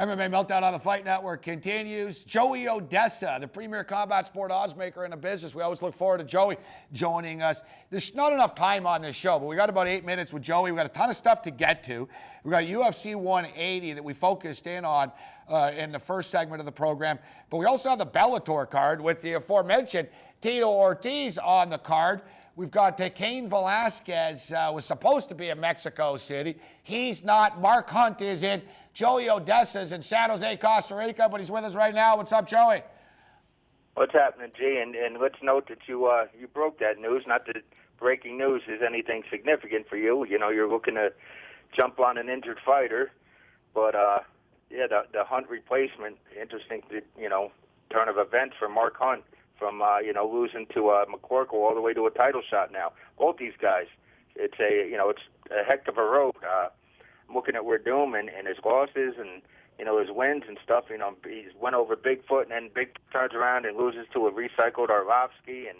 MMA Meltdown on the Fight Network continues. Joey Oddessa, the premier combat sport odds maker in the business. We always look forward to Joey joining us. There's not enough time on this show, but we got about 8 minutes with Joey. We got a ton of stuff to get to. We got UFC 180 that we focused in on in the first segment of the program. But we also have the Bellator card with the aforementioned Tito Ortiz on the card. We've got Cain Velasquez, was supposed to be in Mexico City. He's not. Mark Hunt is in. Joey Oddessa is in San Jose, Costa Rica, but he's with us right now. What's up, Joey? What's happening, G? And let's note that you broke that news. Not that breaking news is anything significant for you. You know, you're looking to jump on an injured fighter. But, yeah, the Hunt replacement, interesting, turn of events for Mark Hunt. From, losing to McCorkle all the way to a title shot now. Both these guys, it's a heck of a road. I'm looking at where Doom and his losses and, his wins and stuff. He's went over Bigfoot and then Big turns around and loses to a recycled Arlovsky. And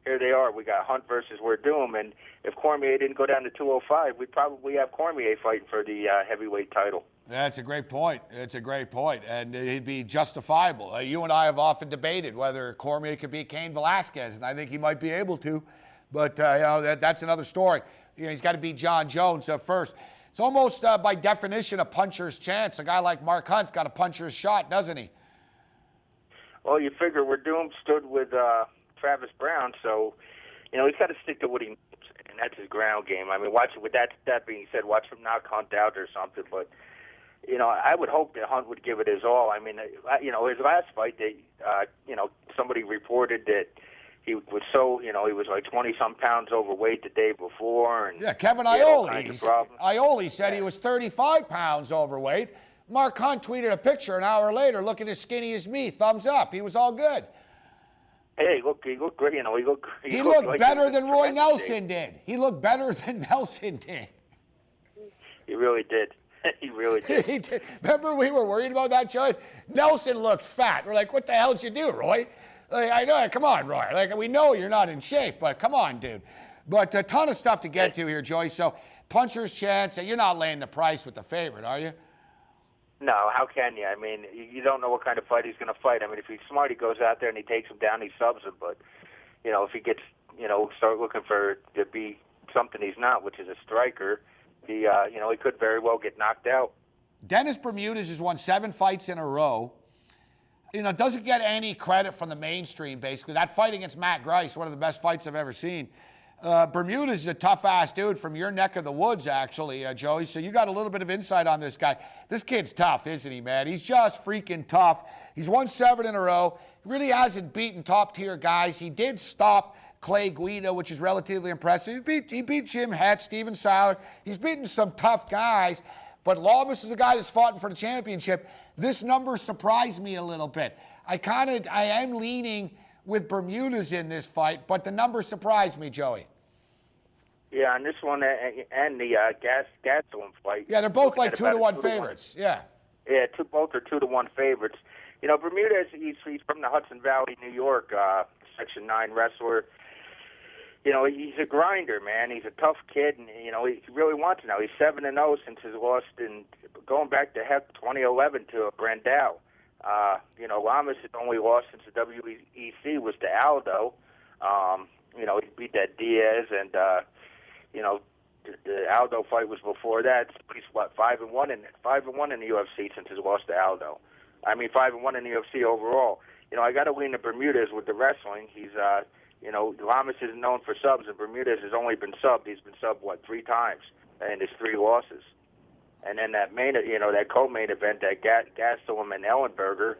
here they are. We got Hunt versus Doom. And if Cormier didn't go down to 205, we'd probably have Cormier fighting for the heavyweight title. That's a great point. It's a great point, and he'd be justifiable. You and I have often debated whether Cormier could beat Cain Velasquez, and I think he might be able to, but that's another story. He's got to beat John Jones first. It's almost by definition a puncher's chance. A guy like Mark Hunt's got a puncher's shot, doesn't he? Well, you figure Doom stood with Travis Brown, so he's got to stick to what he knows, and that's his ground game. I mean, watch it. With that being said, watch him knock Hunt out or something, but. I would hope that Hunt would give it his all. I mean, his last fight, somebody reported that he was he was like 20-some pounds overweight the day before. And yeah, Kevin Iole said he was 35 pounds overweight. Mark Hunt tweeted a picture an hour later, looking as skinny as me, thumbs up. He was all good. Hey, he looked great. He looked like better than Roy Nelson did. He looked better than Nelson did. He really did. He really did. He did. Remember we were worried about that, Joey? Nelson looked fat. We're like, what the hell did you do, Roy? Like, I know, come on, Roy. Like, we know you're not in shape, but come on, dude. But a ton of stuff to get to here, Joey. So, puncher's chance. You're not laying the price with the favorite, are you? No, how can you? I mean, you don't know what kind of fight he's going to fight. I mean, if he's smart, he goes out there and he takes him down, he subs him. But, if he gets, start looking to be something he's not, which is a striker, he could very well get knocked out. Dennis Bermudez has won 7 fights in a row. Doesn't get any credit from the mainstream, basically. That fight against Matt Grice, one of the best fights I've ever seen. Bermudez is a tough-ass dude from your neck of the woods, actually, Joey. So you got a little bit of insight on this guy. This kid's tough, isn't he, man? He's just freaking tough. He's won 7 in a row. He really hasn't beaten top-tier guys. He did stop Clay Guida, which is relatively impressive. He beat Jim Hetz, Steven Siler. He's beaten some tough guys, but Lamas is a guy that's fought for the championship. This number surprised me a little bit. I am leaning with Bermudez in this fight, but the number surprised me, Joey. Yeah, and this one and the Gastelum fight. Yeah, they're both like 2-to-1 favorites. Yeah. Yeah, both are 2-to-1 favorites. Bermudez, he's from the Hudson Valley, New York, Section 9 wrestler. He's a grinder, man. He's a tough kid, and, he really wants it now. He's 7-0 since his loss going back to 2011 to Brandao. Lamas' only loss since the WEC was to Aldo. He beat that Diaz, and, the Aldo fight was before that. He's, 5-1 in the UFC since his loss to Aldo. I mean, 5-1 in the UFC overall. I got to lean to Bermudez with the wrestling. He's, Lamas isn't known for subs, and Bermudez has only been subbed. He's been subbed, 3 times in his 3 losses. And then that that co-main event, that Gastelum and Ellenberger,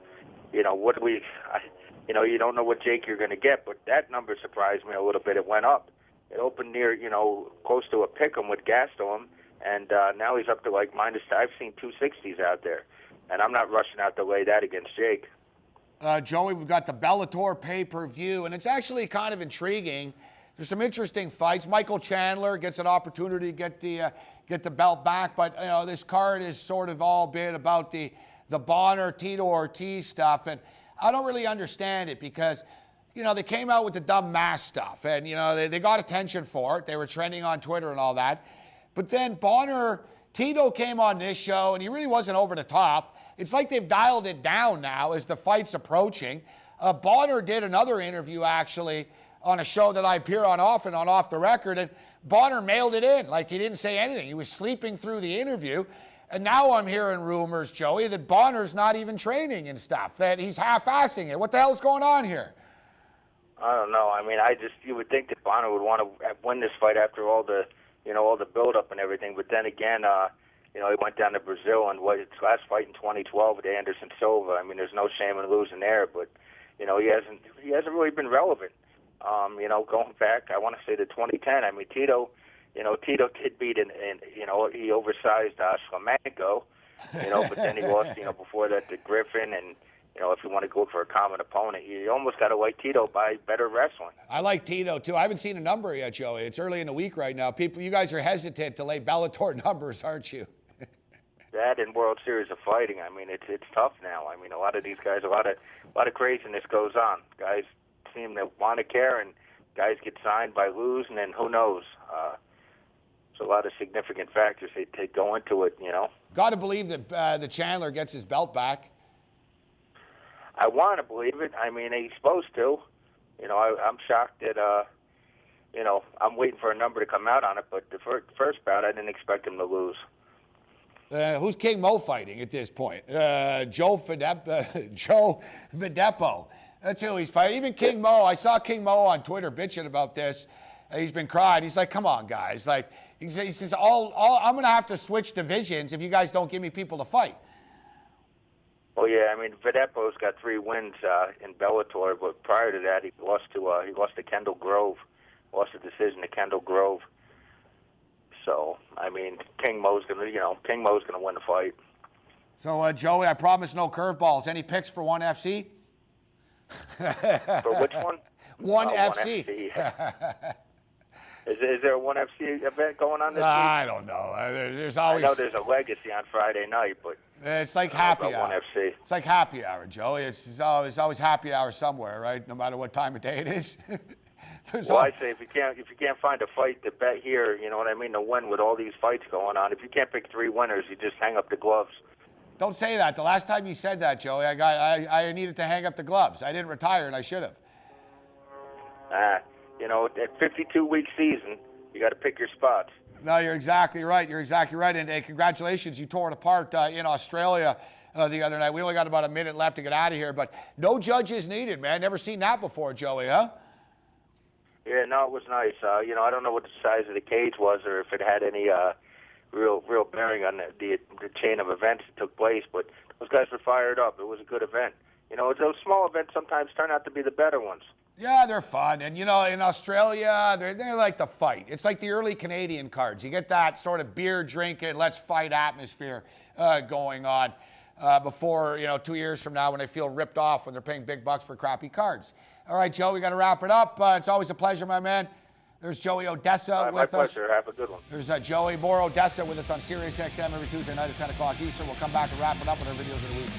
you don't know what Jake you're going to get, but that number surprised me a little bit. It went up. It opened near, close to a pick'em with Gastelum, and now he's up to minus. I've seen 260s out there, and I'm not rushing out to lay that against Jake. Joey, we've got the Bellator pay-per-view, and it's actually kind of intriguing. There's some interesting fights. Michael Chandler gets an opportunity to get the belt back, but this card is sort of all been about the Bonner, Tito Ortiz stuff, and I don't really understand it because, they came out with the dumb mask stuff, and, they got attention for it. They were trending on Twitter and all that. But then Tito came on this show, and he really wasn't over the top. It's like they've dialed it down now as the fight's approaching. Bonner did another interview, actually, on a show that I appear on often, on Off the Record, and Bonner mailed it in like he didn't say anything. He was sleeping through the interview. And now I'm hearing rumors, Joey, that Bonner's not even training and stuff, that he's half-assing it. What the hell's going on here? I don't know. I mean, you would think that Bonner would want to win this fight after all the, all the build-up and everything. But then again, he went down to Brazil and his last fight in 2012 with Anderson Silva. I mean, there's no shame in losing there, but he hasn't really been relevant. Going back, I want to say to 2010. I mean, Tito did beat he oversized Slamenko, but then he lost, before that to Griffin, and if you want to go for a common opponent, you almost got to like Tito by better wrestling. I like Tito too. I haven't seen a number yet, Joey. It's early in the week right now. You guys are hesitant to lay Bellator numbers, aren't you? That and World Series of Fighting. I mean, it's tough now. I mean, a lot of these guys, a lot of craziness goes on. Guys seem to want to care, and guys get signed by losing, and who knows. A lot of significant factors they go into it, Got to believe that the Chandler gets his belt back. I want to believe it. I mean, he's supposed to. I'm shocked that, I'm waiting for a number to come out on it, but the first bout, I didn't expect him to lose. Who's King Mo fighting at this point? Joe Videpo. That's who he's fighting. Even King Mo, I saw King Mo on Twitter bitching about this. He's been crying. He's like, come on, guys. Like, he says, I'm going to have to switch divisions if you guys don't give me people to fight. Well, yeah, I mean, Videpo's got 3 wins in Bellator, but prior to that, he lost to Kendall Grove, lost a decision to Kendall Grove. So, I mean, King Mo's gonna win the fight. So, Joey, I promise no curveballs. Any picks for ONE FC? For which one? ONE FC. Is there a ONE FC event going on this week? I don't know. There's always. I know there's a Legacy on Friday night, but it's like happy hour. ONE FC. It's like happy hour, Joey. It's always happy hour somewhere, right? No matter what time of day it is. Well, I say if you can't find a fight to bet here, you know what I mean, to win with all these fights going on. If you can't pick 3 winners, you just hang up the gloves. Don't say that. The last time you said that, Joey, I needed to hang up the gloves. I didn't retire, and I should have. At 52-week season, you got to pick your spots. No, you're exactly right. You're exactly right. And congratulations, you tore it apart in Australia the other night. We only got about a minute left to get out of here, but no judges needed, man. Never seen that before, Joey, huh? Yeah, no, it was nice. I don't know what the size of the cage was or if it had any real bearing on the chain of events that took place, but those guys were fired up. It was a good event. Those small events sometimes turn out to be the better ones. Yeah, they're fun. And, in Australia, they're like the fight. It's like the early Canadian cards. You get that sort of beer drinking, let's fight atmosphere going on before, 2 years from now when they feel ripped off when they're paying big bucks for crappy cards. All right, Joe, we got to wrap it up. It's always a pleasure, my man. There's Joey Oddessa with us. My pleasure. Have a good one. There's Joey Oddessa with us on Sirius XM every Tuesday night at 10 o'clock Eastern. We'll come back and wrap it up with our videos of the week.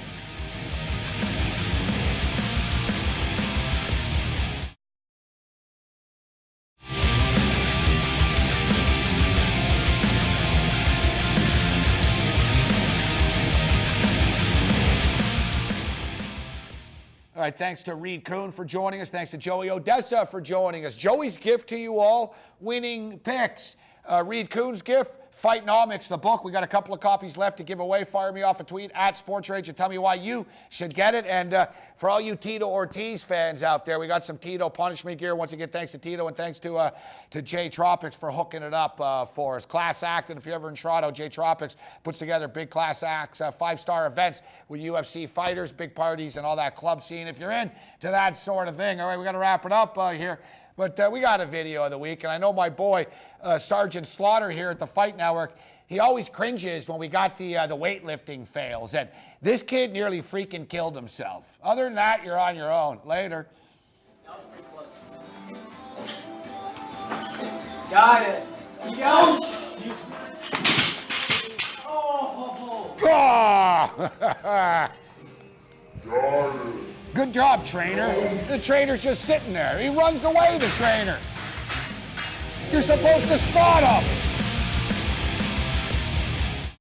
All right, thanks to Reed Kuhn for joining us. Thanks to Joey Oddessa for joining us. Joey's gift to you all, winning picks. Reed Kuhn's gift, Fightnomics, the book. We got a couple of copies left to give away. Fire me off a tweet at Sports Rage and tell me why you should get it. And for all you Tito Ortiz fans out there, we got some Tito punishment gear. Once again, thanks to Tito and thanks to JayT Tropix for hooking it up for us. Class act, and if you're ever in Toronto, JayT Tropix puts together big class acts, 5-star events with UFC fighters, big parties, and all that club scene. If you're into that sort of thing, all right, we got to wrap it up here. But we got a video of the week, and I know my boy, Sergeant Slaughter here at the Fight Network, he always cringes when we got the weightlifting fails. And this kid nearly freaking killed himself. Other than that, you're on your own. Later. That was pretty close. Got it. Yo! Oh! Good job, trainer. The trainer's just sitting there. He runs away, the trainer. You're supposed to spot him.